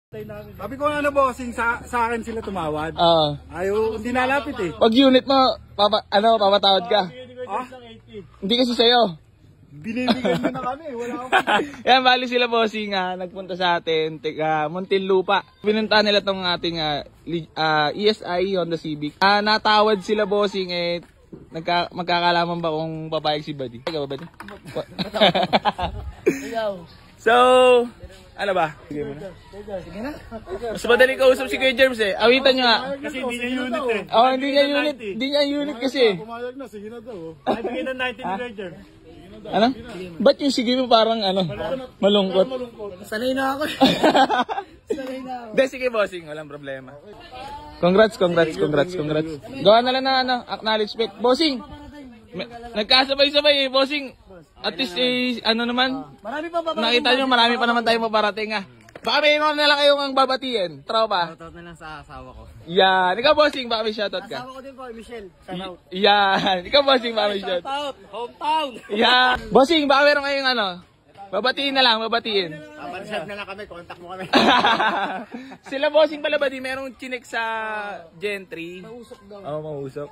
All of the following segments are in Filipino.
Sabi ko ano bossing, sa akin sila tumawad. Ayaw, hindi nalapit eh. Pag unit mo, papatawad ka. Hindi kasi sa'yo. Binibigyan nyo na kami, wala akong Yan, bali sila bossing, nagpunta sa atin, Muntinlupa. Pinunta nila tong ating ESI Honda Civic. Natawad sila bossing, magkakalaman ba kung papayag si Buddy? Ikaw ba, Buddy? So, ano ba? Sige na. Mas madaling kausap si Kuya Germs eh. Awitan nyo nga. Kasi hindi niya unit eh. Hindi niya unit kasi. Pumayag na, sige na daw. Ay, bigyan ng 90 Kuya Germs. Ano? Ba't yung sige mo parang malungkot? Sanay na ako. Sanay na ako. Hindi, sige bossing, walang problema. Congrats. Gawa na lang na acknowledgement. Bossing, nagkasabay-sabay eh, bossing. At least naman, Marami pa ba? nakita nyo marami pa naman tayo maparating Baka mayroon na lang kayong babatiin. Tropa. Shoutout na lang sa asawa ko. Yan. Ikaw bossing, baka may shoutout ka. Asawa ko din po, Michelle. Shoutout. Yan. Ikaw bossing, baka may shoutout. Shoutout. Hometown. Yan. Bossing, baka mayroon kayong babatiin na lang, babatiin. Papansad na lang kami, contact mo kami. Sila bossing pala ba di merong chinek sa Gentry? Mausok daw. Oo, mausok.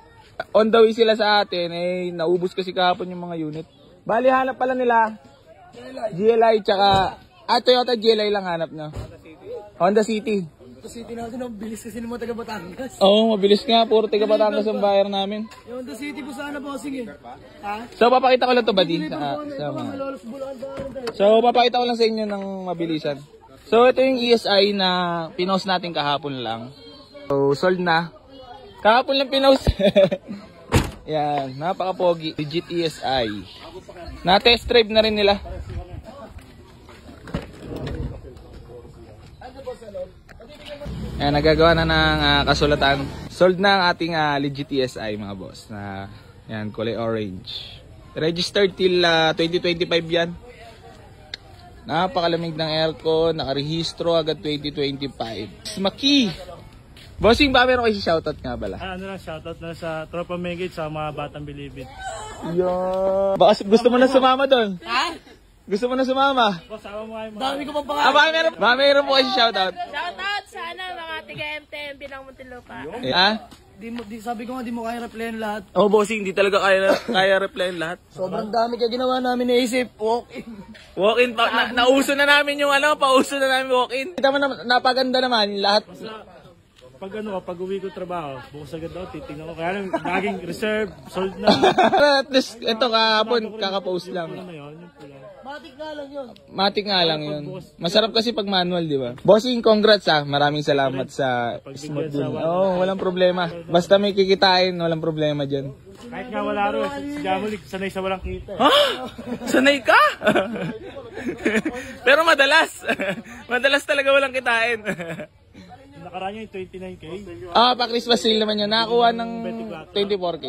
On the way sila sa atin, naubos kasi kahapon yung mga unit. Bali, hanap pala nila GLI tsaka, Toyota GLI lang hanap nyo. Honda City. Honda City natin, ang bilis kasi ng mga taga Batangas. Oo, mabilis nga. Puro taga Batangas ang buyer namin. Yung Honda City po sana bossing eh. Ha? So, papakita ko lang to ba di? So, papakita ko lang sa inyo ng mabilisan. So, ito yung ESI na pinost natin kahapon lang. So, sold na. Kahapon lang pinost. Yan, napaka-pogi. Legit ESI. Na-test drive na rin nila. Yan, nagagawa na ng kasulatan. Sold na ang ating legit ESI mga boss. Na, yan, kulay orange. Registered till 2025 yan. Napakalamig ng aircon. Nakarehistro agad 2025. Maki! Bossing, ba meron kayo si shoutout nga pala? Ano lang, shoutout na sa Tropa Megit sa mga batang bilibid. Yo. Baka gusto mo na sumama doon? Ha? Gusto mo na sumama? Boss, awa mo kayo mga. Dami ko pang pangalan. Baka meron po kayo si shoutout? Shoutout sana mga tiga-MTMB ng Muntinlupa. Sabi ko nga, di mo kaya replyan lahat. Oh, bossing, di talaga kaya replyan lahat. Sobrang dami kaya ginawa namin naisip. Walk-in. Walk-in, nauso na namin yung pauso na namin walk-in. Kita mo na, napaganda naman lahat. Pag uwi ko trabaho, bukas agad daw, titingnan ko. Kaya lang, naging reserve, sold na. At least, ito kahapon, kakapost lang. Ano yun, yung pula. Matik nga lang yun. Matik nga lang yun. Masarap kasi pag manual, di ba? Bossing, congrats Maraming salamat sa smooth deal. Walang problema. Basta may kikitain, walang problema dyan. Kahit nga wala ro, si Jamolik, sanay sa walang kita. Ha? Sanay ka? Pero madalas. Madalas talaga walang kitain. Nakaraan yung 29K. Pa-Christmas sale naman yun. Nakakuha ng 24K.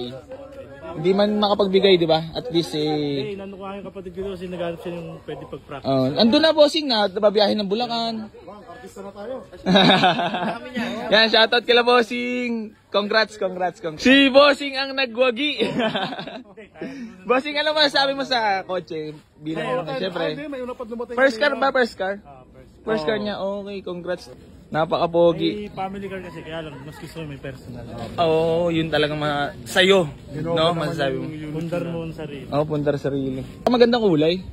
Hindi man makapagbigay, di ba? At least Nandun ko yung kapatid ko kasi naghanap siya yung pwede pag-practice. Andun na bossing babiyahin ng Bulacan. Artista na tayo. Yan, shoutout kila bossing. Congrats. Si bossing ang nagwagi. Bossing, ano masasabi mo sa kotse? Bilang siyempre. First car ba? First car niya. Okay, congrats. Napaka-pogi. May family car kasi, kaya lang, mas gusto may personal. Yun talagang sa'yo. No, masasabi mo. Pundar mo ang sarili. Pundar sarili. Magandang kulay.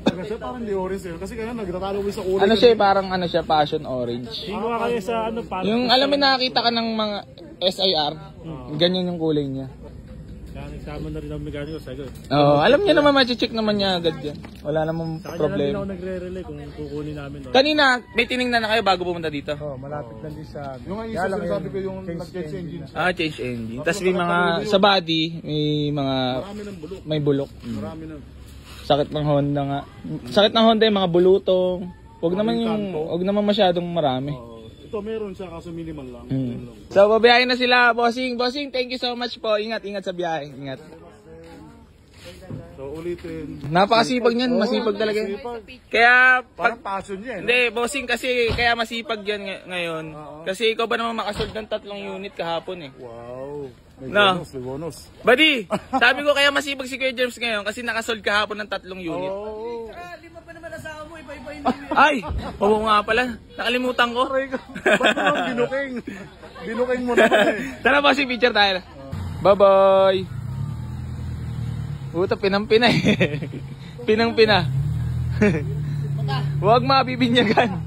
Kasi parang di orange eh. Kasi kaya nagtatalo mo sa kulay. Ano siya, parang passion orange. Tingnan kayo sa parang. Yung alam mo nakakita ka ng mga SIR, ganyan yung kulay niya. Kaya nagsama na rin ang mekaniko sa agad. Alam niya naman, ma-check naman niya agad yan. Wala namang Sa kanya lang din problema. ako nagre-relay kung kukunin namin. Kanina, may tiningnan na kayo bago pumunta dito? Malapit lang din sa. Yung isa sinasabi ko yung nag-change engine. Change engine. Tapos may mga, sa body, may bulok. Marami na. Sakit ng Honda nga. Sakit ng Honda yung mga bulutong. Huwag naman masyadong marami. Ito meron siya kaso minimal lang. So, babiyahin na sila, bossing. Bossing, thank you so much po. Ingat sa biyahe. Ingat. So, ulitin. Napakasipag niyan, masipag talaga. Kaya, Parang passion niya. Hindi, bossing kasi, kaya masipag yan ngayon. Kasi ikaw ba naman makasold ng 3 unit kahapon eh. Wow. May bonus. Buddy, sabi ko kaya masipag si Kuya James ngayon kasi nakasold kahapon ng 3 unit. Lima pa naman asawa mo, iba-iba Ay! Oo nga pala. Nakalimutan ko. Ba't naman binuking? Binuking mo naman eh. Tara bossing, picture tayo. Bye-bye. Puta, pinang-pina eh. Pinang-pina. Huwag mabibinyagan.